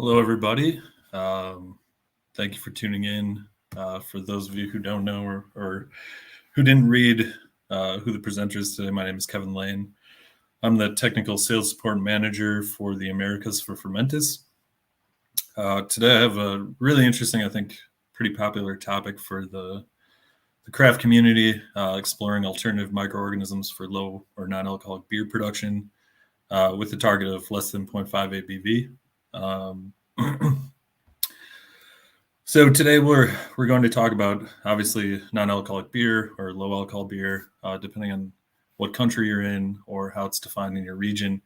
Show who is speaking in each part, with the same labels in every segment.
Speaker 1: Hello, everybody. Thank you for tuning in. For those of you who don't know or who didn't read who the presenter is today, my name is Kevin Lane. I'm the Technical Sales Support Manager for the Americas for Fermentis. Today I have a really interesting, I think, pretty popular topic for the craft community, exploring alternative microorganisms for low or non-alcoholic beer production with the target of less than 0.5 ABV. So today we're going to talk about obviously non-alcoholic beer or low alcohol beer, depending on what country you're in or how it's defined in your region.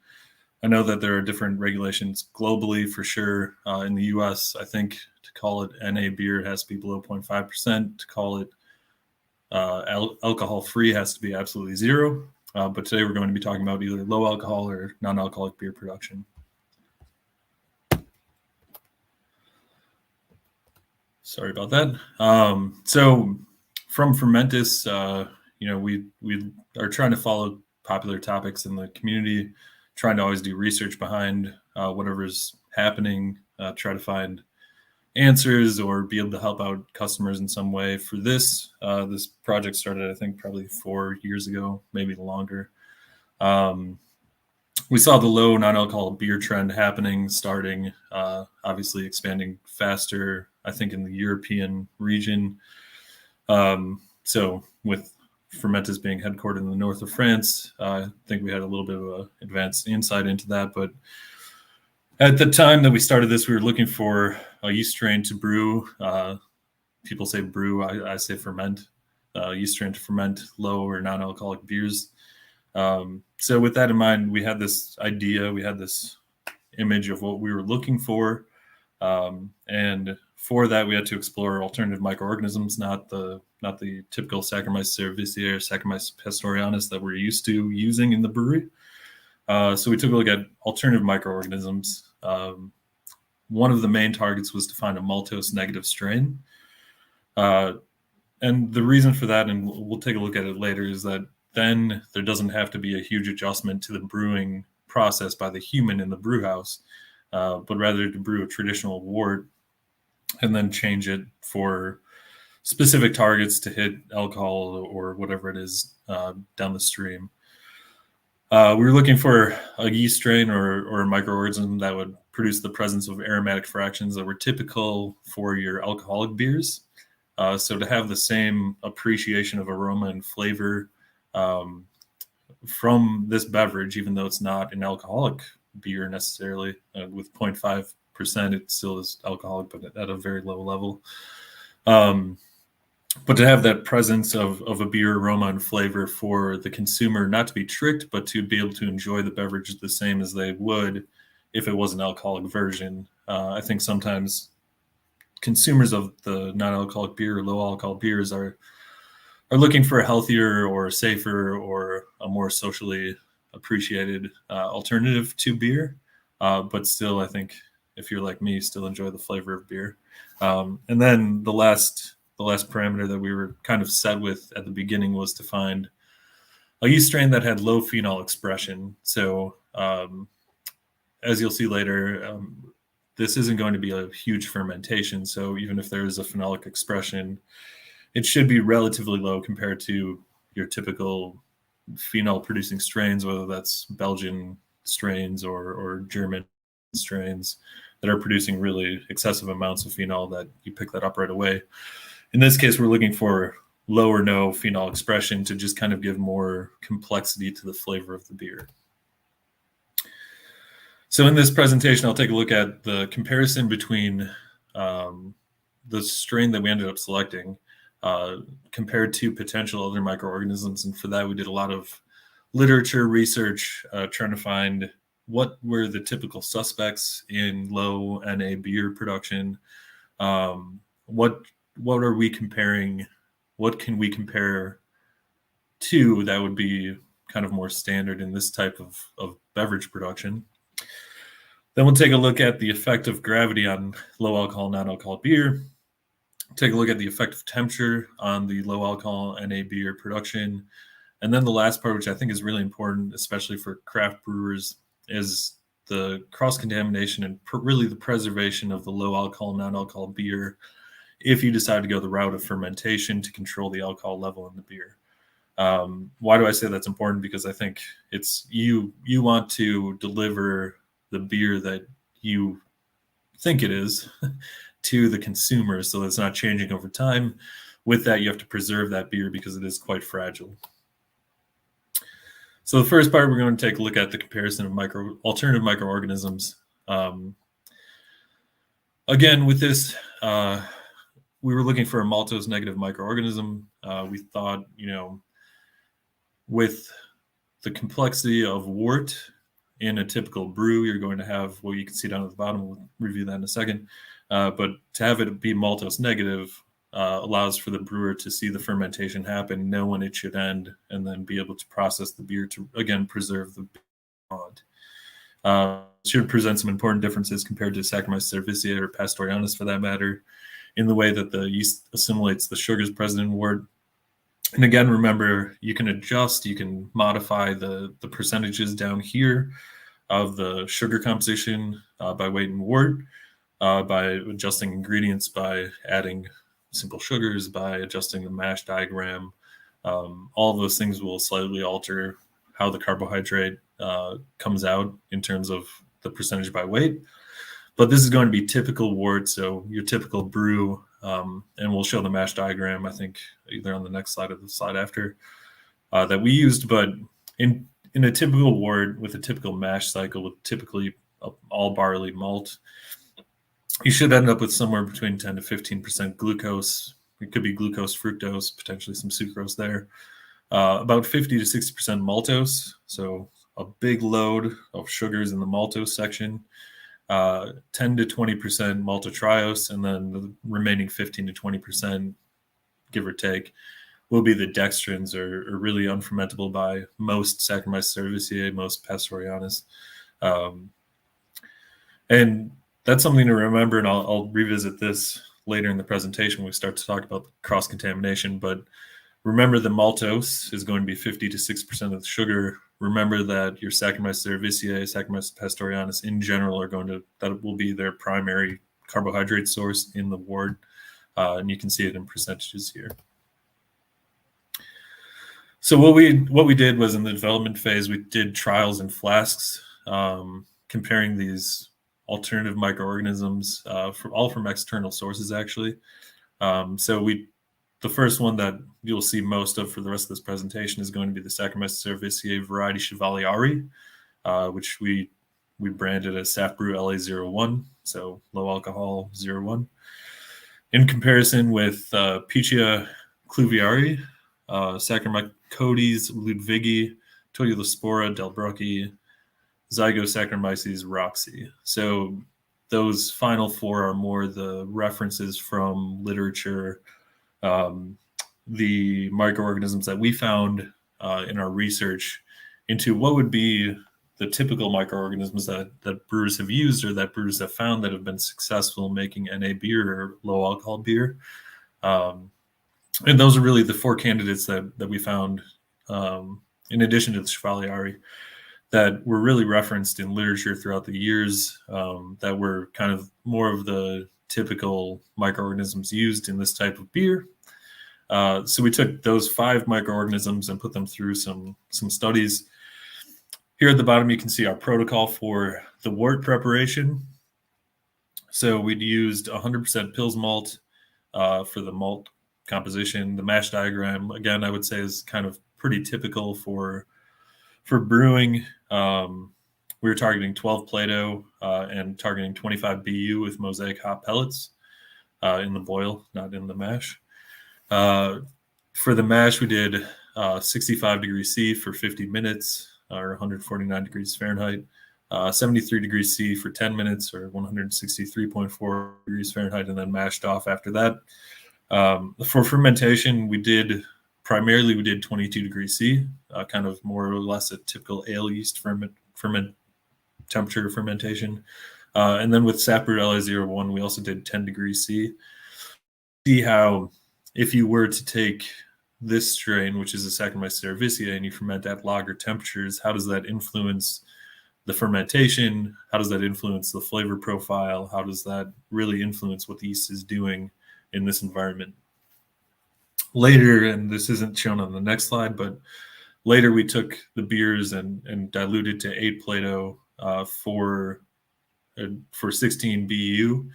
Speaker 1: I know that there are different regulations globally for sure. In the US, I think to call it NA beer, it has to be below 0.5%. To call it alcohol free has to be absolutely zero. But today we're going to be talking about either low alcohol or non-alcoholic beer production. Sorry about that. So from Fermentis, we are trying to follow popular topics in the community, trying to always do research behind whatever's happening, try to find answers or be able to help out customers in some way. For this project started, I think, probably 4 years ago, maybe longer. We saw the low non-alcoholic beer trend happening, starting, obviously expanding faster, I think, in the European region. So with Fermentis being headquartered in the north of France, I think we had a little bit of an advanced insight into that. But at the time that we started this, we were looking for a yeast strain to brew. People say brew, I say ferment. Yeast strain to ferment low or non-alcoholic beers. So with that in mind, we had this idea, we had this image of what we were looking for. And for that, we had to explore alternative microorganisms, not the typical Saccharomyces cerevisiae or Saccharomyces pastorianus that we're used to using in the brewery. So we took a look at alternative microorganisms. One of the main targets was to find a maltose negative strain. And the reason for that, and we'll take a look at it later, is that then there doesn't have to be a huge adjustment to the brewing process by the human in the brew house, but rather to brew a traditional wort and then change it for specific targets to hit alcohol or whatever it is down the stream. We were looking for a yeast strain or a microorganism that would produce the presence of aromatic fractions that were typical for your alcoholic beers. So to have the same appreciation of aroma and flavor from this beverage, even though it's not an alcoholic beer necessarily, with 0.5%, it still is alcoholic, but at a very low level. But to have that presence of a beer aroma and flavor for the consumer, not to be tricked, but to be able to enjoy the beverage the same as they would if it was an alcoholic version. I think sometimes consumers of the non-alcoholic beer or low alcohol beers are looking for a healthier or safer or a more socially appreciated alternative to beer. But still, I think if you're like me, still enjoy the flavor of beer. And then the last parameter that we were kind of set with at the beginning was to find a yeast strain that had low phenol expression. So as you'll see later, this isn't going to be a huge fermentation. So even if there is a phenolic expression, it should be relatively low compared to your typical phenol producing strains, whether that's Belgian strains or German strains that are producing really excessive amounts of phenol that you pick that up right away. In this case, we're looking for low or no phenol expression to just kind of give more complexity to the flavor of the beer. So in this presentation, I'll take a look at the comparison between the strain that we ended up selecting compared to potential other microorganisms. And for that, we did a lot of literature research, trying to find what were the typical suspects in low NA beer production. What are we comparing? What can we compare to that would be kind of more standard in this type of beverage production? Then we'll take a look at the effect of gravity on low alcohol, non-alcohol beer. Take a look at the effect of temperature on the low alcohol NA beer production. And then the last part, which I think is really important, especially for craft brewers, is the cross-contamination and really the preservation of the low-alcohol, non-alcohol beer if you decide to go the route of fermentation to control the alcohol level in the beer. Why do I say that's important? Because I think it's you want to deliver the beer that you think it is to the consumer so it's not changing over time. With that, you have to preserve that beer because it is quite fragile. So the first part, we're going to take a look at the comparison of alternative microorganisms. Again, with this, we were looking for a maltose negative microorganism. We thought, with the complexity of wort in a typical brew, you're going to have, well, you can see down at the bottom, we'll review that in a second, but to have it be maltose negative allows for the brewer to see the fermentation happen, know when it should end, and then be able to process the beer to, again, preserve the bond. Should present some important differences compared to Saccharomyces cerevisiae or Pastorianus, for that matter, in the way that the yeast assimilates the sugars present in wort. And again, remember, you can adjust, you can modify the percentages down here of the sugar composition by weight and wort, by adjusting ingredients, by adding simple sugars, by adjusting the mash diagram. All of those things will slightly alter how the carbohydrate comes out in terms of the percentage by weight. But this is going to be typical wort, so your typical brew, and we'll show the mash diagram, I think, either on the next slide or the slide after, that we used. But in a typical wort with a typical mash cycle with typically all barley malt, you should end up with somewhere between 10 to 15% glucose. It could be glucose, fructose, potentially some sucrose there. About 50 to 60% maltose, so a big load of sugars in the maltose section. 10 to 20% maltotriose, and then the remaining 15 to 20%, give or take, will be the dextrins, or really unfermentable by most Saccharomyces cerevisiae, most Pastorianus. And that's something to remember, and I'll revisit this later in the presentation when we start to talk about cross-contamination. But remember, the maltose is going to be 50 to 6% of the sugar. Remember that your Saccharomyces cerevisiae, Saccharomyces pastorianus in general that will be their primary carbohydrate source in the wort. And you can see it in percentages here. So what we did was, in the development phase, we did trials in flasks, comparing these alternative microorganisms from external sources, actually. The first one that you'll see most of for the rest of this presentation is going to be the Saccharomyces cerevisiae variety Chevalieri, which we branded as SAF Brew LA01, so low alcohol 01. In comparison with Pichia cluvieri, Saccharomyces ludwigi, Toilospora delbrueckii, Zygosaccharomyces roxy. So those final four are more the references from literature, the microorganisms that we found in our research into what would be the typical microorganisms that brewers have used, or that brewers have found that have been successful making NA beer or low alcohol beer. And those are really the four candidates that we found, in addition to the Chevalieri, that were really referenced in literature throughout the years, that were kind of more of the typical microorganisms used in this type of beer. So we took those 5 microorganisms and put them through some studies. Here at the bottom, you can see our protocol for the wort preparation. So we'd used 100% Pils malt for the malt composition. The mash diagram, again, I would say is kind of pretty typical for brewing. We were targeting 12 Plato and targeting 25 BU with mosaic hop pellets in the boil, not in the mash. For the mash, we did 65 degrees C for 50 minutes, or 149 degrees Fahrenheit, 73 degrees C for 10 minutes, or 163.4 degrees Fahrenheit, and then mashed off after that. For fermentation, we did 22 degrees C, kind of more or less a typical ale yeast ferment temperature fermentation. And then with SAF Brew LA01, we also did 10 degrees C. See how, if you were to take this strain, which is a Saccharomyces cerevisiae, and you ferment at lager temperatures, how does that influence the fermentation, how does that influence the flavor profile? How does that really influence what the yeast is doing in this environment? Later, and this isn't shown on the next slide, but later we took the beers and diluted to 8 Plato for 16 BU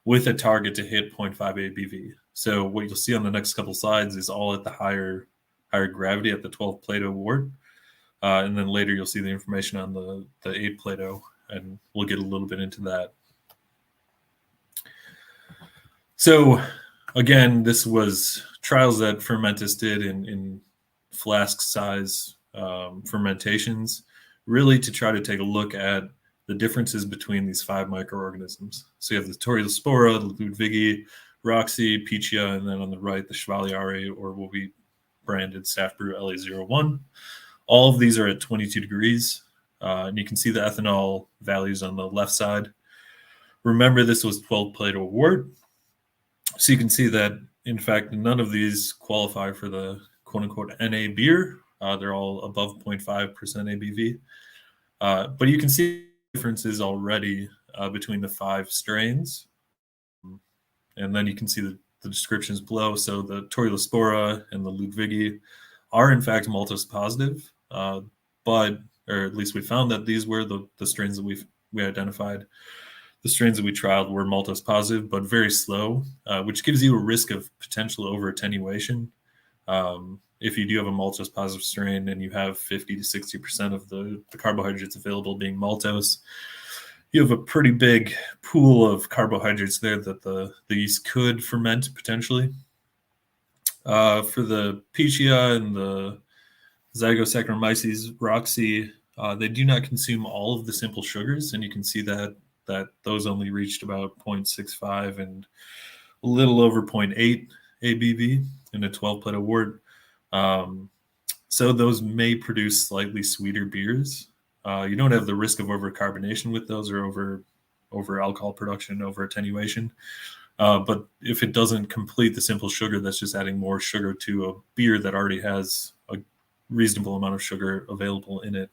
Speaker 1: with a target to hit 0.5 ABV. So what you'll see on the next couple slides is all at the higher gravity at the 12 Plato wort. And then later you'll see the information on the 8 Plato, and we'll get a little bit into that. So again, this was trials that Fermentis did in flask size fermentations, really to try to take a look at the differences between these 5 microorganisms. So you have the Torulaspora, the Ludwigi, Roxy, Pichia, and then on the right, the Chevalieri, or what we branded Safbrew LA01. All of these are at 22 degrees, and you can see the ethanol values on the left side. Remember, this was 12 Plato wort. So you can see that, in fact, none of these qualify for the quote-unquote NA beer. They're all above 0.5% ABV. But you can see differences already between the 5 strains. And then you can see the descriptions below. So the Torulaspora and the Ludwigi are, in fact, maltose positive. But, or at least we found that these were the strains that we identified. The strains that we trialed were maltose positive, but very slow, which gives you a risk of potential over attenuation. If you do have a maltose positive strain and you have 50 to 60% of the carbohydrates available being maltose, you have a pretty big pool of carbohydrates there that the yeast could ferment potentially. For the Pichia and the Zygosaccharomyces Roxy, they do not consume all of the simple sugars, and you can see that those only reached about 0.65 and a little over 0.8 ABV in a 12 Plato wort. So those may produce slightly sweeter beers. You don't have the risk of overcarbonation with those, or over alcohol production, over attenuation. But if it doesn't complete the simple sugar, that's just adding more sugar to a beer that already has a reasonable amount of sugar available in it.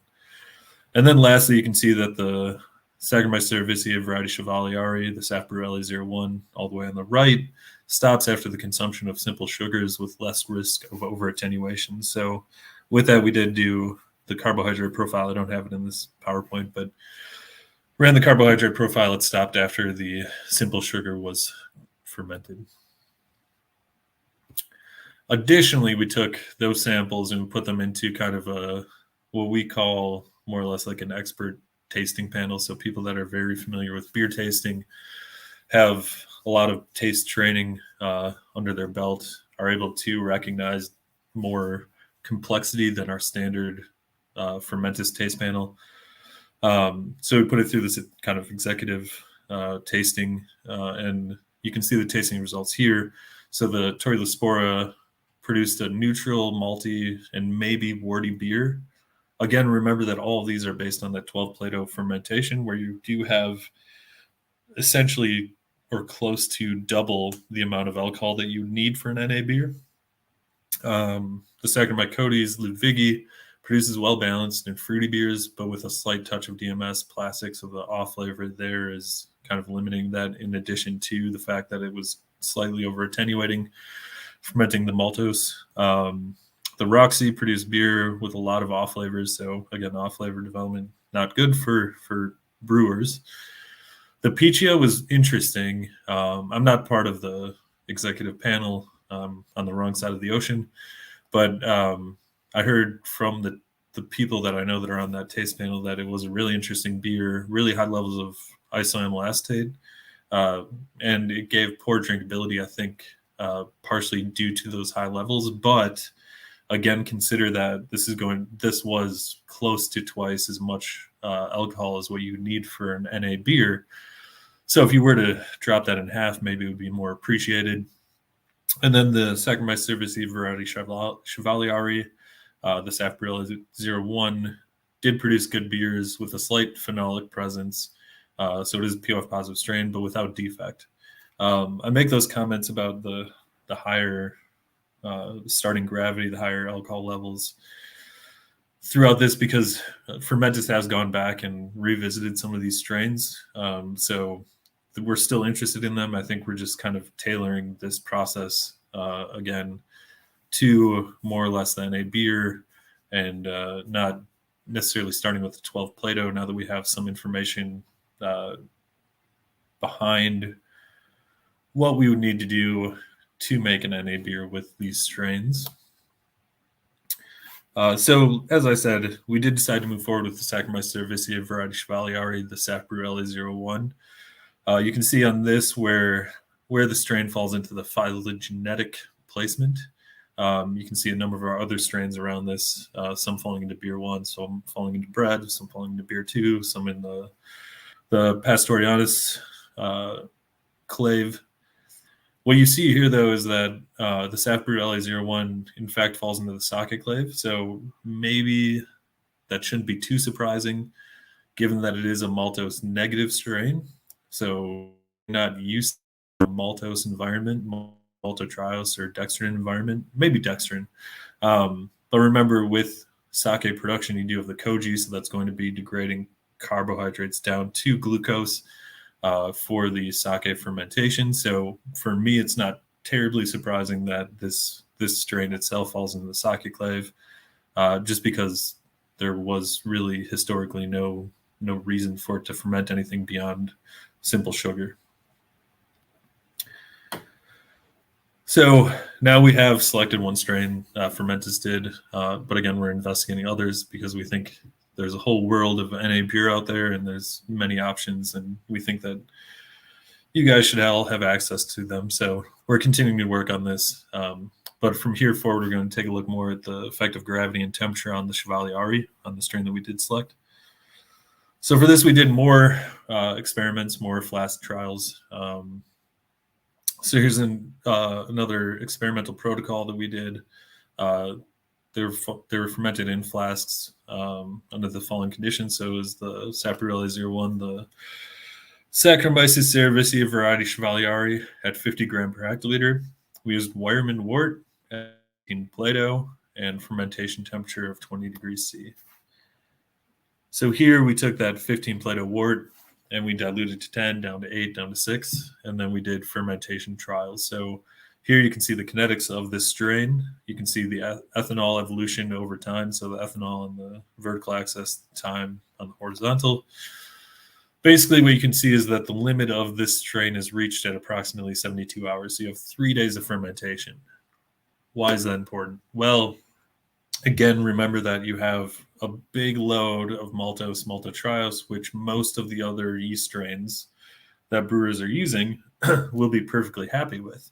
Speaker 1: And then lastly, you can see that the Saccharomyces cerevisiae variety Chevalieri, the Safbrew LA01, all the way on the right, stops after the consumption of simple sugars with less risk of over attenuation. So with that, we did do the carbohydrate profile. I don't have it in this PowerPoint, but ran the carbohydrate profile. It stopped after the simple sugar was fermented. Additionally, we took those samples and put them into kind of what we call more or less like an expert tasting panel. So people that are very familiar with beer tasting, have a lot of taste training under their belt, are able to recognize more complexity than our standard Fermentis taste panel. So we put it through this kind of executive tasting, and you can see the tasting results here. So the Torulaspora produced a neutral, malty, and maybe worty beer. Again, remember that all of these are based on that 12 Plato fermentation, where you do have essentially or close to double the amount of alcohol that you need for an NA beer. The Saccharomyces Ludwigi produces well-balanced and fruity beers, but with a slight touch of DMS plastic, so the off flavor there is kind of limiting that, in addition to the fact that it was slightly over-attenuating, fermenting the maltose. The Roxy produced beer with a lot of off flavors, so again, off flavor development, not good for brewers. The Pichia was interesting. I'm not part of the executive panel, on the wrong side of the ocean, but I heard from the people that I know that are on that taste panel that it was a really interesting beer, really high levels of isoamyl acetate, and it gave poor drinkability, I think, partially due to those high levels. But again, consider that this was close to twice as much alcohol as what you need for an NA beer. So if you were to drop that in half, maybe it would be more appreciated. And then the Saccharomyces cerevisiae variety Chevalieri, the Safbrew LA01, did produce good beers with a slight phenolic presence. So it is a POF positive strain, but without defect. I make those comments about the higher starting gravity, the higher alcohol levels. throughout this, because Fermentis has gone back and revisited some of these strains. So we're still interested in them. I think we're just kind of tailoring this process again to more or less than a beer, and not necessarily starting with the 12 Plato now that we have some information behind what we would need to do to make an NA beer with these strains. So, as I said, we did decide to move forward with the Saccharomyces cerevisiae variety Chevalieri, the Saf Brew LA01. You can see on this where the strain falls into the phylogenetic placement. You can see a number of our other strains around this, some falling into beer 1, some falling into bread, some falling into beer 2, some in the Pastorianus clave. What you see here, though, is that the Saf Brew LA01, in fact, falls into the sake clave. So maybe that shouldn't be too surprising, given that it is a maltose negative strain. So not used to a maltose environment, maltotriose or dextrin environment, maybe dextrin. But remember, with sake production, you do have the koji, so that's going to be degrading carbohydrates down to glucose for the sake fermentation. So for me, it's not terribly surprising that this strain itself falls into the sake clave, just because there was really historically no reason for it to ferment anything beyond simple sugar. So now we have selected one strain, Fermentis did, but again, we're investigating others because we think there's a whole world of NA beer out there, and there's many options, and we think that you guys should all have access to them. So we're continuing to work on this. But from here forward, we're going to take a look more at the effect of gravity and temperature on the Chevalieri, on the strain that we did select. So for this, we did more experiments, more flask trials. So here's another experimental protocol that we did. They were fermented in flasks under the following conditions. So it was the Saf Brew LA01, the Saccharomyces cerevisiae variety Chevalieri at 50 gram per hectoliter. We used Weyermann wort at 18 Plato and fermentation temperature of 20 degrees C. So here we took that 15 Plato wort and we diluted to 10, down to 8, down to 6, and then we did fermentation trials. So here you can see the kinetics of this strain. You can see the ethanol evolution over time. So the ethanol on the vertical axis, time on the horizontal. Basically, what you can see is that the limit of this strain is reached at approximately 72 hours. So you have 3 days of fermentation. Why is that important? Well, again, remember that you have a big load of maltose, maltotriose, which most of the other yeast strains that brewers are using will be perfectly happy with.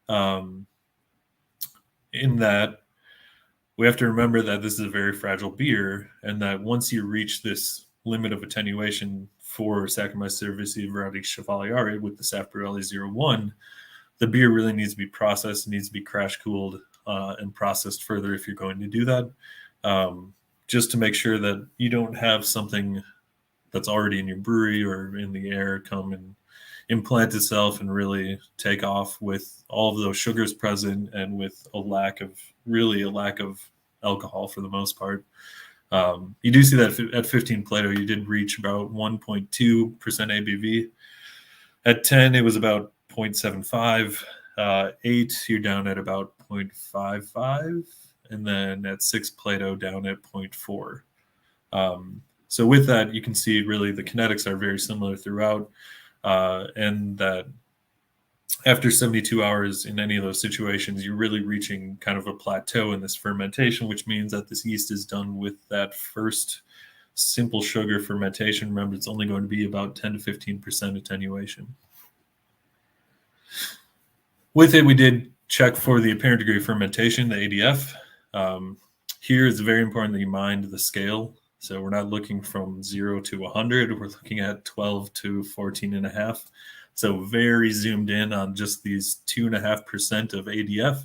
Speaker 1: In that, we have to remember that this is a very fragile beer, and that once you reach this limit of attenuation for Saccharomyces cerevisiae variety Chevalieri with the Saf Brew LA01, the beer really needs to be processed, needs to be crash cooled and processed further if you're going to do that, just to make sure that you don't have something that's already in your brewery or in the air come and implant itself and really take off with all of those sugars present and with a lack of alcohol for the most part. You do see that at 15 Plato, you did reach about 1.2% ABV. At 10, it was about 0.75. 8, you're down at about 0.55. And then at 6 Plato, down at 0.4. So with that, you can see really the kinetics are very similar throughout. And that after 72 hours in any of those situations, you're really reaching kind of a plateau in this fermentation, which means that this yeast is done with that first simple sugar fermentation. Remember, it's only going to be about 10 to 15% attenuation. With it, we did check for the apparent degree of fermentation, the ADF. Here it's very important that you mind the scale. So we're not looking from 0 to 100. We're looking at 12 to 14.5. So very zoomed in on just these 2.5% of ADF.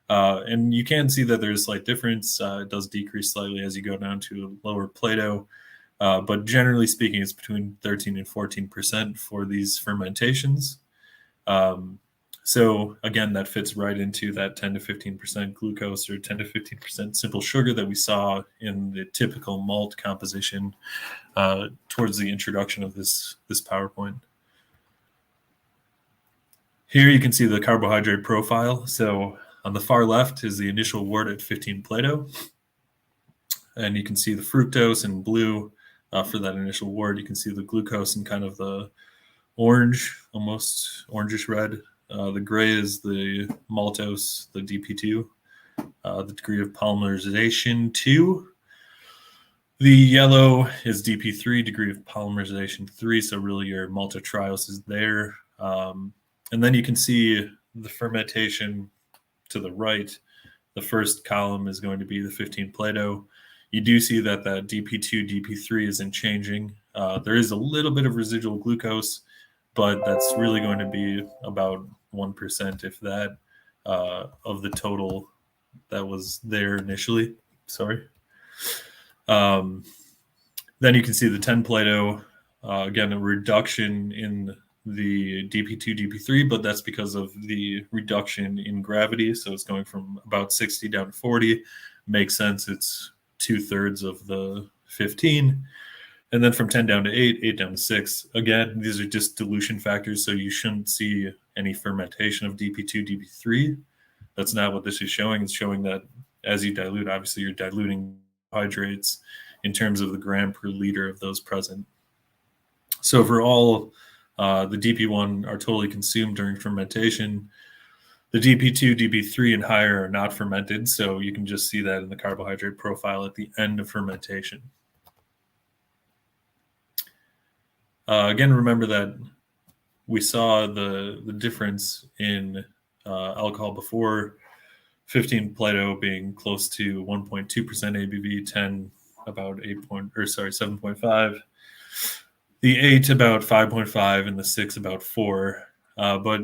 Speaker 1: And you can see that there's a slight difference. It does decrease slightly as you go down to a lower Plato. But generally speaking, it's between 13 and 14% for these fermentations. So again, that fits right into that 10 to 15% glucose or 10 to 15% simple sugar that we saw in the typical malt composition towards the introduction of this PowerPoint. Here you can see the carbohydrate profile. So on the far left is the initial wort at 15 Plato. And you can see the fructose in blue for that initial wort. You can see the glucose in kind of the orange, almost orangish red. The gray is the maltose, the DP2, the degree of polymerization 2. The yellow is DP3, degree of polymerization 3. So really your maltotriose is there. And then you can see the fermentation to the right. The first column is going to be the 15 Plato. You do see that DP2, DP3 isn't changing. There is a little bit of residual glucose, but that's really going to be about 1%, if that, of the total that was there initially. Sorry. Then you can see the 10 Plato, again, a reduction in the DP2, DP3, but that's because of the reduction in gravity. So it's going from about 60 down to 40. Makes sense. It's 2/3 of the 15. And then from 10 down to 8, 8 down to 6. Again, these are just dilution factors, so you shouldn't see any fermentation of DP2, DP3. That's not what this is showing. It's showing that as you dilute, obviously you're diluting hydrates in terms of the gram per liter of those present. So for all the DP1 are totally consumed during fermentation. The DP2, DP3, and higher are not fermented, so you can just see that in the carbohydrate profile at the end of fermentation. Again, remember that we saw the difference in alcohol before. 15 Plato being close to 1.2% ABV, 10 about 7.5. The 8 about 5.5, and the 6 about 4. But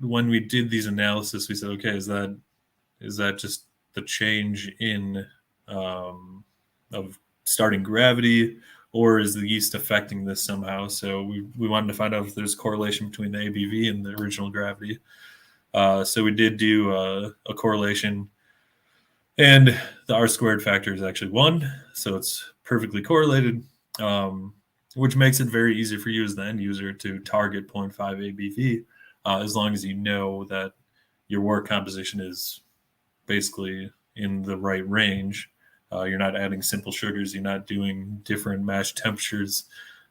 Speaker 1: when we did these analysis, we said, okay, is that just the change in of starting gravity, or is the yeast affecting this somehow? So we wanted to find out if there's correlation between the ABV and the original gravity. So we did do a correlation, and the R-squared factor is actually 1, so it's perfectly correlated, which makes it very easy for you as the end user to target 0.5 ABV, as long as you know that your wort composition is basically in the right range. You're not adding simple sugars. You're not doing different mash temperatures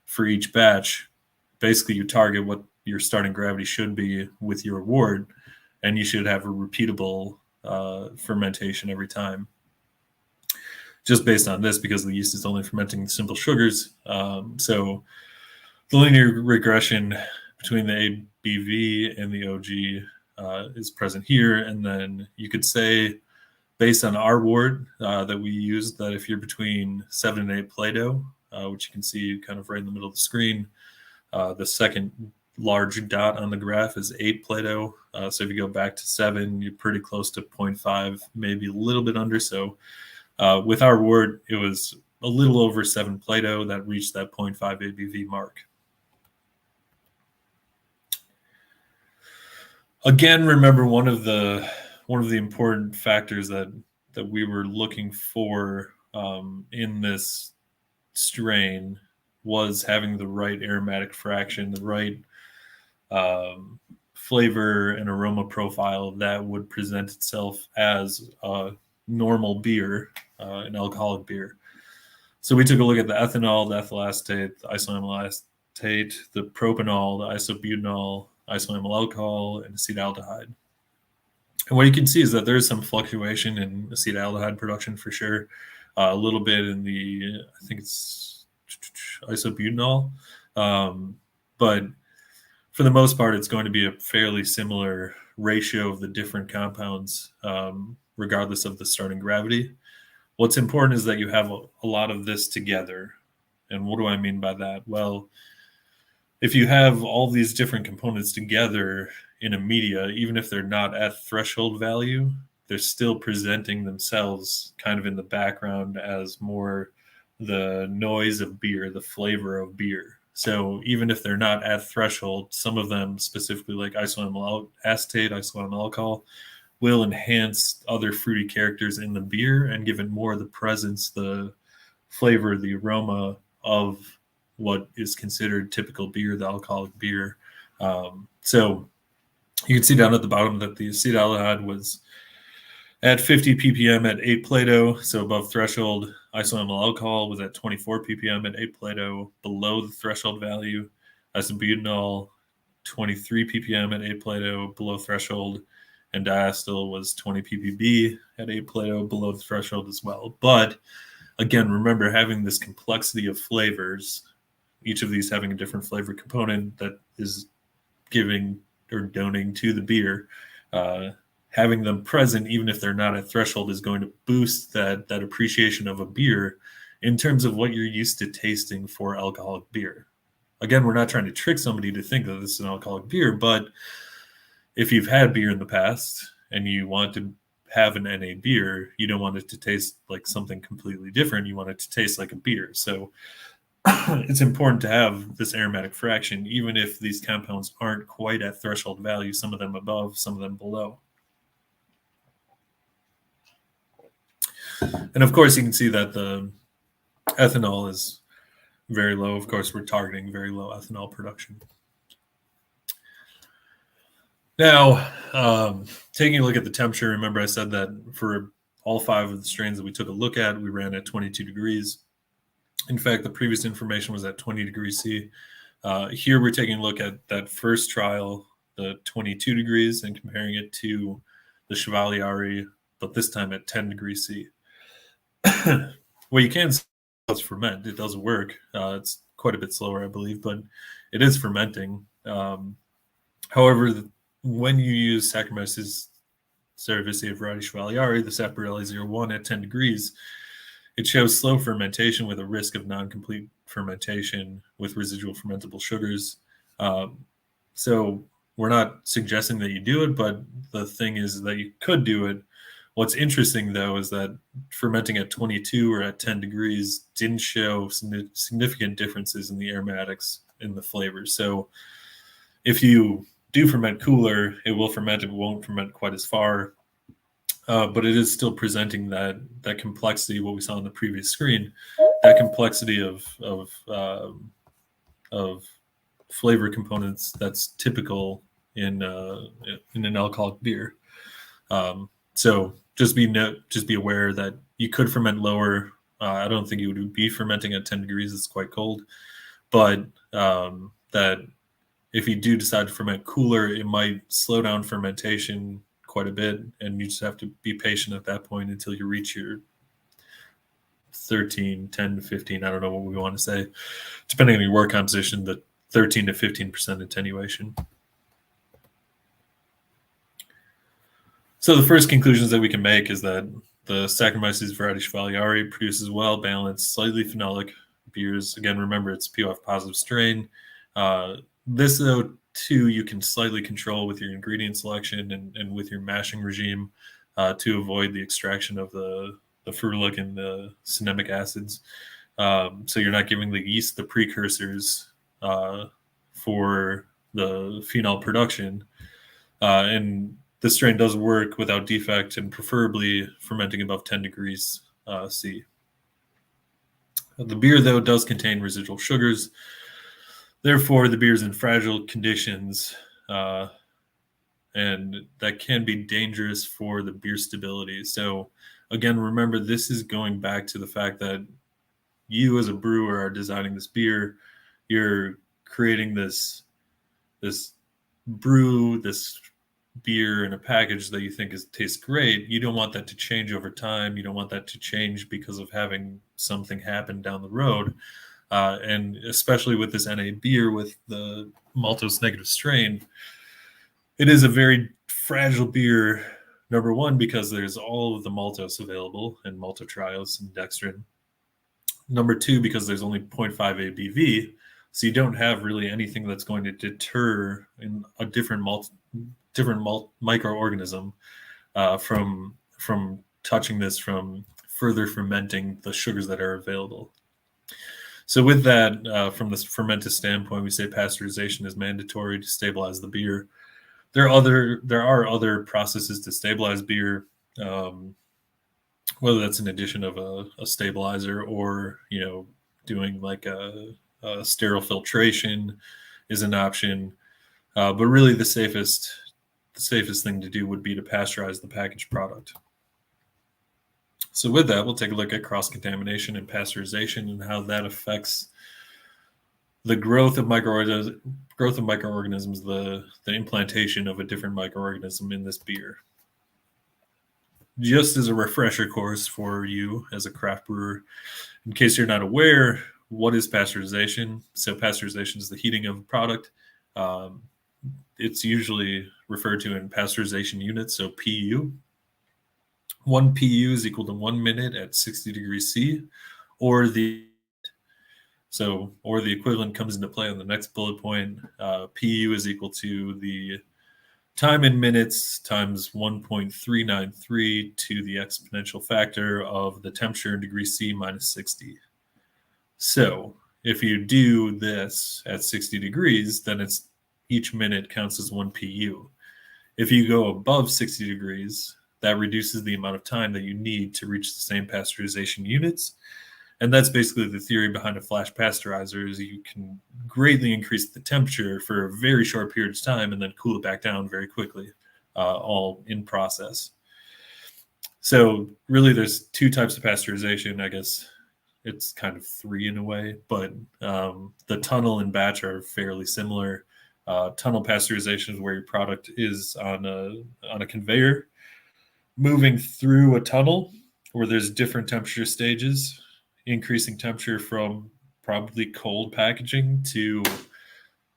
Speaker 1: for each batch. Basically, you target what your starting gravity should be with your wort, and you should have a repeatable fermentation every time. Just based on this, because the yeast is only fermenting simple sugars. So the linear regression between the ABV and the OG is present here. And then you could say, based on our wort that we used, that if you're between 7 and 8 Plato, which you can see kind of right in the middle of the screen, the second large dot on the graph is 8 Plato. So if you go back to 7, you're pretty close to 0.5, maybe a little bit under. So with our wort, it was a little over 7 Plato that reached that 0.5 ABV mark. Again, remember one of the important factors that we were looking for in this strain was having the right aromatic fraction, the right flavor and aroma profile that would present itself as a normal beer, an alcoholic beer. So we took a look at the ethanol, the ethyl acetate, the isoamyl acetate, the propanol, the isobutanol, isoamyl alcohol, and acetaldehyde. And what you can see is that there's some fluctuation in acetaldehyde production for sure. A little bit in the, I think it's isobutanol. But for the most part, it's going to be a fairly similar ratio of the different compounds, regardless of the starting gravity. What's important is that you have a lot of this together. And what do I mean by that? Well, if you have all these different components together in a media, even if they're not at threshold value, they're still presenting themselves kind of in the background as more the noise of beer, the flavor of beer. So even if they're not at threshold, some of them, specifically like isoamyl acetate, isoamyl alcohol, will enhance other fruity characters in the beer and give it more of the presence, the flavor, the aroma of what is considered typical beer, the alcoholic beer. So you can see down at the bottom that the acetaldehyde was at 50 ppm at 8 Plato, so above threshold. Isoamyl alcohol was at 24 ppm at 8 Plato, below the threshold value. Isobutanol, 23 ppm at 8 Plato, below threshold. And diacetyl was 20 ppb at 8 Plato, below the threshold as well. But again, remember, having this complexity of flavors, each of these having a different flavor component that is giving or donating to the beer, having them present, even if they're not at threshold, is going to boost that appreciation of a beer in terms of what you're used to tasting for alcoholic beer. Again, we're not trying to trick somebody to think that this is an alcoholic beer, but if you've had beer in the past and you want to have an NA beer, you don't want it to taste like something completely different. You want it to taste like a beer. So it's important to have this aromatic fraction, even if these compounds aren't quite at threshold value, some of them above, some of them below. And of course, you can see that the ethanol is very low. Of course, we're targeting very low ethanol production. Now, taking a look at the temperature, remember I said that for all 5 of the strains that we took a look at, we ran at 22 degrees. In fact, the previous information was at 20 degrees C. Here we're taking a look at that first trial, the 22 degrees, and comparing it to the Chevalier, but this time at 10 degrees C. Well, you can see it's ferment. It does work. It's quite a bit slower, I believe, but it is fermenting. However, when you use Saccharomyces cerevisiae variety Chevalier, the Saporelli 01 at 10 degrees, it shows slow fermentation with a risk of non-complete fermentation with residual fermentable sugars. So we're not suggesting that you do it, but the thing is that you could do it. What's interesting, though, is that fermenting at 22 or at 10 degrees didn't show significant differences in the aromatics in the flavors. So if you do ferment cooler, it will ferment. It won't ferment quite as far. But it is still presenting that complexity, what we saw on the previous screen, that complexity of flavor components that's typical in an alcoholic beer. So just be aware that you could ferment lower. I don't think you would be fermenting at 10 degrees. It's quite cold. But that if you do decide to ferment cooler, it might slow down fermentation quite a bit, and you just have to be patient at that point until you reach your 10 to 15, I don't know what we want to say, depending on your wort composition, the 13 to 15% attenuation. So the first conclusions that we can make is that the Saccharomyces variety Chevalier produces well-balanced, slightly phenolic beers. Again, remember, it's POF positive strain. This, though, too, you can slightly control with your ingredient selection and with your mashing regime to avoid the extraction of the ferulic and the cinnamic acids. So you're not giving the yeast the precursors for the phenol production. And this strain does work without defect and preferably fermenting above 10 degrees C. The beer, though, does contain residual sugars. Therefore, the beer is in fragile conditions, and that can be dangerous for the beer stability. So, again, remember, this is going back to the fact that you as a brewer are designing this beer. You're creating this brew, this beer in a package that you think tastes great. You don't want that to change over time. You don't want that to change because of having something happen down the road. And especially with this NA beer with the maltose negative strain, it is a very fragile beer, number one, because there's all of the maltose available and maltotriose and dextrin. Number two, because there's only 0.5 ABV, so you don't have really anything that's going to deter in a different microorganism from touching this, from further fermenting the sugars that are available. So with that, from this Fermentis standpoint, we say pasteurization is mandatory to stabilize the beer. There are other processes to stabilize beer, whether that's an addition of a stabilizer or doing like a sterile filtration is an option. But really, the safest thing to do would be to pasteurize the packaged product. So with that, we'll take a look at cross-contamination and pasteurization and how that affects the growth of microorganisms, the implantation of a different microorganism in this beer. Just as a refresher course for you as a craft brewer, in case you're not aware, what is pasteurization? So pasteurization is the heating of a product. It's usually referred to in pasteurization units, so PU. 1 PU is equal to 1 minute at 60 degrees C, or the equivalent comes into play on the next bullet point. PU is equal to the time in minutes times 1.393 to the exponential factor of the temperature in degrees C minus 60. So if you do this at 60 degrees, then each minute counts as 1 PU. If you go above 60 degrees, that reduces the amount of time that you need to reach the same pasteurization units. And that's basically the theory behind a flash pasteurizer, is you can greatly increase the temperature for a very short period of time and then cool it back down very quickly, all in process. So really there's two types of pasteurization. I guess it's kind of three in a way, but the tunnel and batch are fairly similar. Tunnel pasteurization is where your product is on a conveyor moving through a tunnel where there's different temperature stages, increasing temperature from probably cold packaging to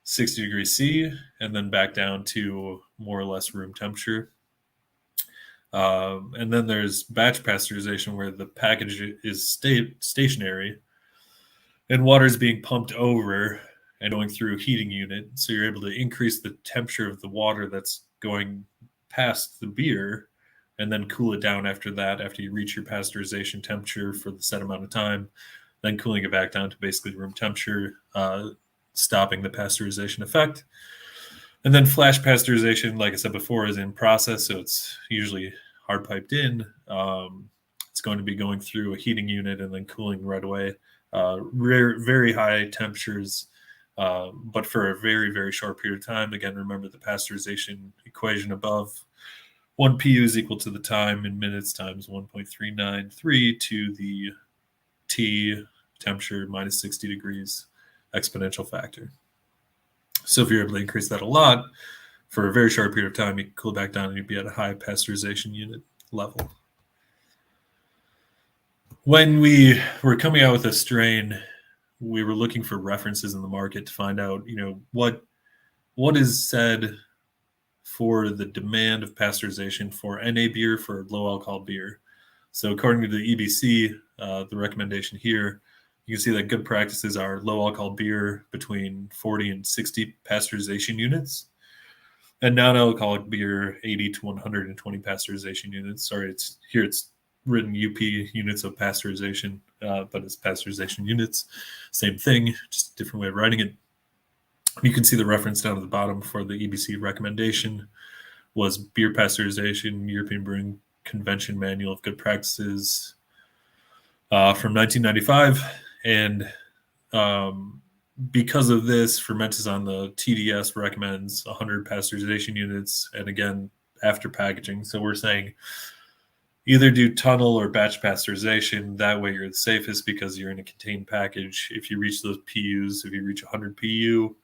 Speaker 1: 60 degrees C, and then back down to more or less room temperature. And then there's batch pasteurization, where the package is stationary and water is being pumped over and going through a heating unit. So you're able to increase the temperature of the water that's going past the beer and then cool it down after that, after you reach your pasteurization temperature for the set amount of time, then cooling it back down to basically room temperature, stopping the pasteurization effect. And then flash pasteurization, like I said before, is in process, so it's usually hard piped in. It's going to be going through a heating unit and then cooling right away. Very high temperatures, but for a very, very short period of time. Again, remember the pasteurization equation above. 1 PU is equal to the time in minutes times 1.393 to the T temperature minus 60 degrees exponential factor. So if you're able to increase that a lot for a very short period of time, you can cool back down and you'd be at a high pasteurization unit level. When we were coming out with a strain, we were looking for references in the market to find out, what is said for the demand of pasteurization for NA beer, for low alcohol beer. So according to the EBC, the recommendation here, you can see that good practices are low alcohol beer between 40 and 60 pasteurization units, and non-alcoholic beer 80 to 120 pasteurization units. Sorry, it's written UP, units of pasteurization, but it's pasteurization units. Same thing, just a different way of writing it. You can see the reference down at the bottom for the EBC recommendation was Beer Pasteurization, European Brewing Convention Manual of Good Practices from 1995. And because of this, Fermentis on the TDS recommends 100 pasteurization units, and again, after packaging. So we're saying either do tunnel or batch pasteurization. That way you're the safest because you're in a contained package. If you reach those PUs, if you reach 100 PU,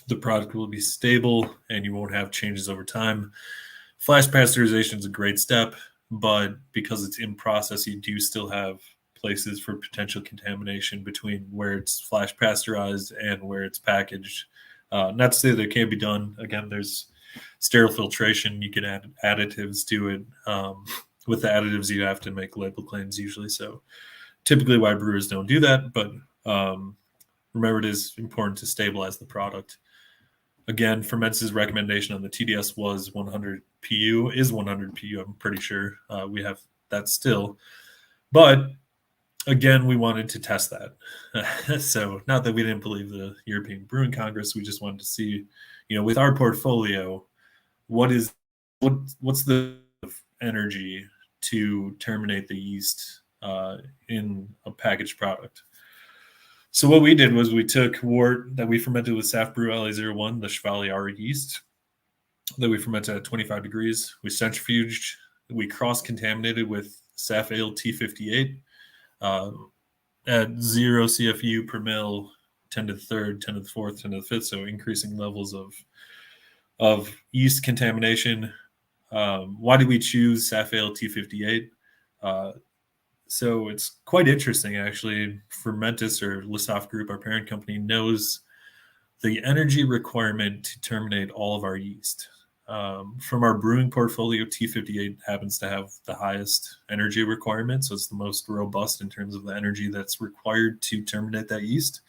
Speaker 1: the product will be stable and you won't have changes over time. Flash pasteurization is a great step, but because it's in process, you do still have places for potential contamination between where it's flash pasteurized and where it's packaged. Not to say that it can't be done. Again, there's sterile filtration. You can add additives to it. With the additives, you have to make label claims usually. So typically why brewers don't do that, but remember, it is important to stabilize the product. Again, Fermentis' recommendation on the TDS was 100 PU, is 100 PU, I'm pretty sure. We have that still. But again, we wanted to test that. So not that we didn't believe the European Brewing Congress, we just wanted to see, with our portfolio, what's the energy to terminate the yeast in a packaged product. So what we did was we took wort that we fermented with Saff Brew LA01, the Chevalier yeast that we fermented at 25 degrees. We centrifuged, we cross-contaminated with Saff Ale T58 at 0 CFU per mil, 10 to the third, 10 to the fourth, 10 to the fifth, so increasing levels of yeast contamination. Why did we choose Saff Ale T58? So it's quite interesting, actually. Fermentis, or Lesaffre Group, our parent company, knows the energy requirement to terminate all of our yeast. From our brewing portfolio, T58 happens to have the highest energy requirement, so it's the most robust in terms of the energy that's required to terminate that yeast.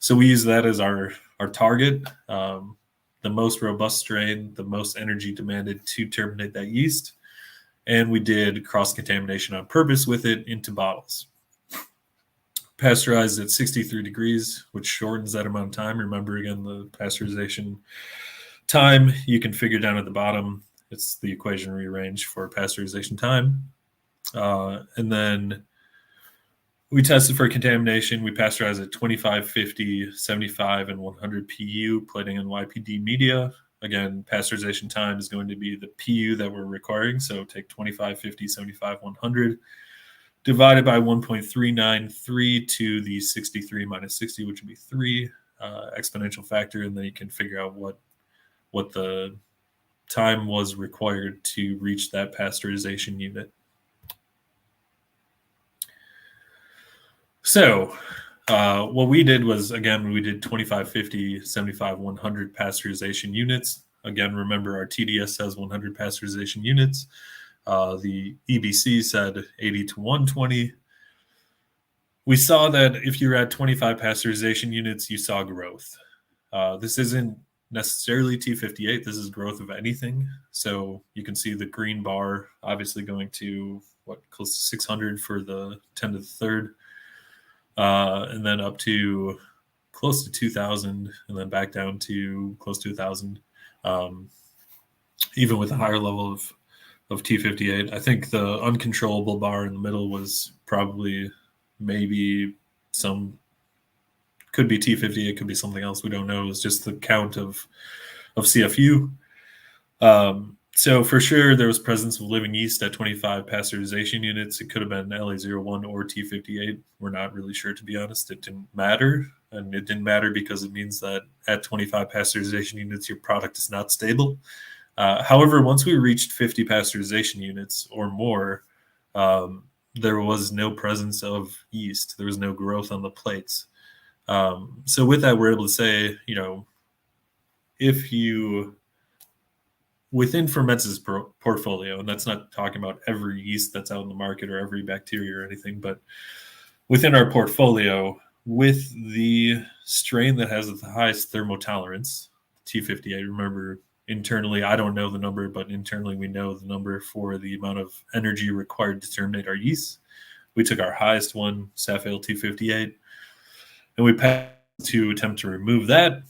Speaker 1: So we use that as our target, the most robust strain, the most energy demanded to terminate that yeast. And we did cross-contamination on purpose with it into bottles. Pasteurized at 63 degrees, which shortens that amount of time. Remember, again, the pasteurization time, you can figure down at the bottom. It's the equation rearranged for pasteurization time. And then we tested for contamination. We pasteurized at 25, 50, 75, and 100 PU, plating in YPD media. Again, pasteurization time is going to be the PU that we're requiring. So take 25, 50, 75, 100, divided by 1.393 to the 63 minus 60, which would be 3, exponential factor. And then you can figure out what the time was required to reach that pasteurization unit. So what we did was, again, we did 25, 50, 75, 100 pasteurization units. Again, remember, our TDS says 100 pasteurization units. The EBC said 80 to 120. We saw that if you're at 25 pasteurization units, you saw growth. This isn't necessarily T58. This is growth of anything. So you can see the green bar obviously going to, close to 600 for the 10 to the third. And then up to close to 2,000, and then back down to close to 1,000, even with a higher level of T58. I think the uncontrollable bar in the middle was probably maybe could be T58, could be something else. We don't know. It's just the count of CFU. So for sure, there was presence of living yeast at 25 pasteurization units. It could have been LA01 or T58. We're not really sure, to be honest. It didn't matter. And it didn't matter because it means that at 25 pasteurization units, your product is not stable. However, once we reached 50 pasteurization units or more, there was no presence of yeast. There was no growth on the plates. So with that, we're able to say, if you... within Fermentis' portfolio, and that's not talking about every yeast that's out in the market or every bacteria or anything, but within our portfolio, with the strain that has the highest thermotolerance, T58, remember, internally, I don't know the number, but internally we know the number for the amount of energy required to terminate our yeast. We took our highest one, Saff Ale T58, and we passed to attempt to remove that.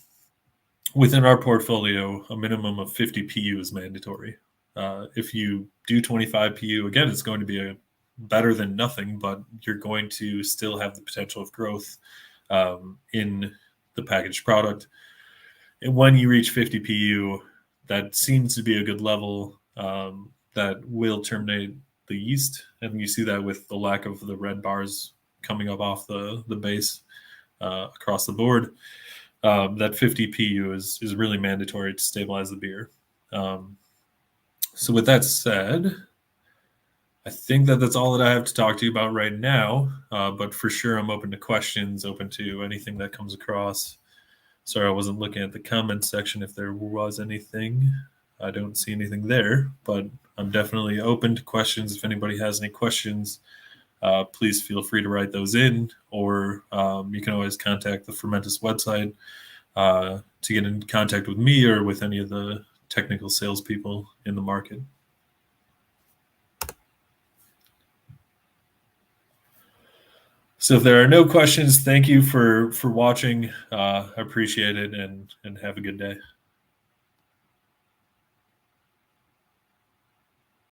Speaker 1: Within our portfolio, a minimum of 50 PU is mandatory. If you do 25 PU, again, it's going to be better than nothing, but you're going to still have the potential of growth in the packaged product. And when you reach 50 PU, that seems to be a good level that will terminate the yeast. And you see that with the lack of the red bars coming up off the base across the board. That 50 PU is really mandatory to stabilize the beer. So with that said, I think that's all that I have to talk to you about right now. But for sure, I'm open to questions, open to anything that comes across. Sorry, I wasn't looking at the comments section if there was anything. I don't see anything there, but I'm definitely open to questions. If anybody has any questions, please feel free to write those in, or you can always contact the Fermentis website to get in contact with me or with any of the technical salespeople in the market. So if there are no questions, thank you for watching. I appreciate it, and have a good day.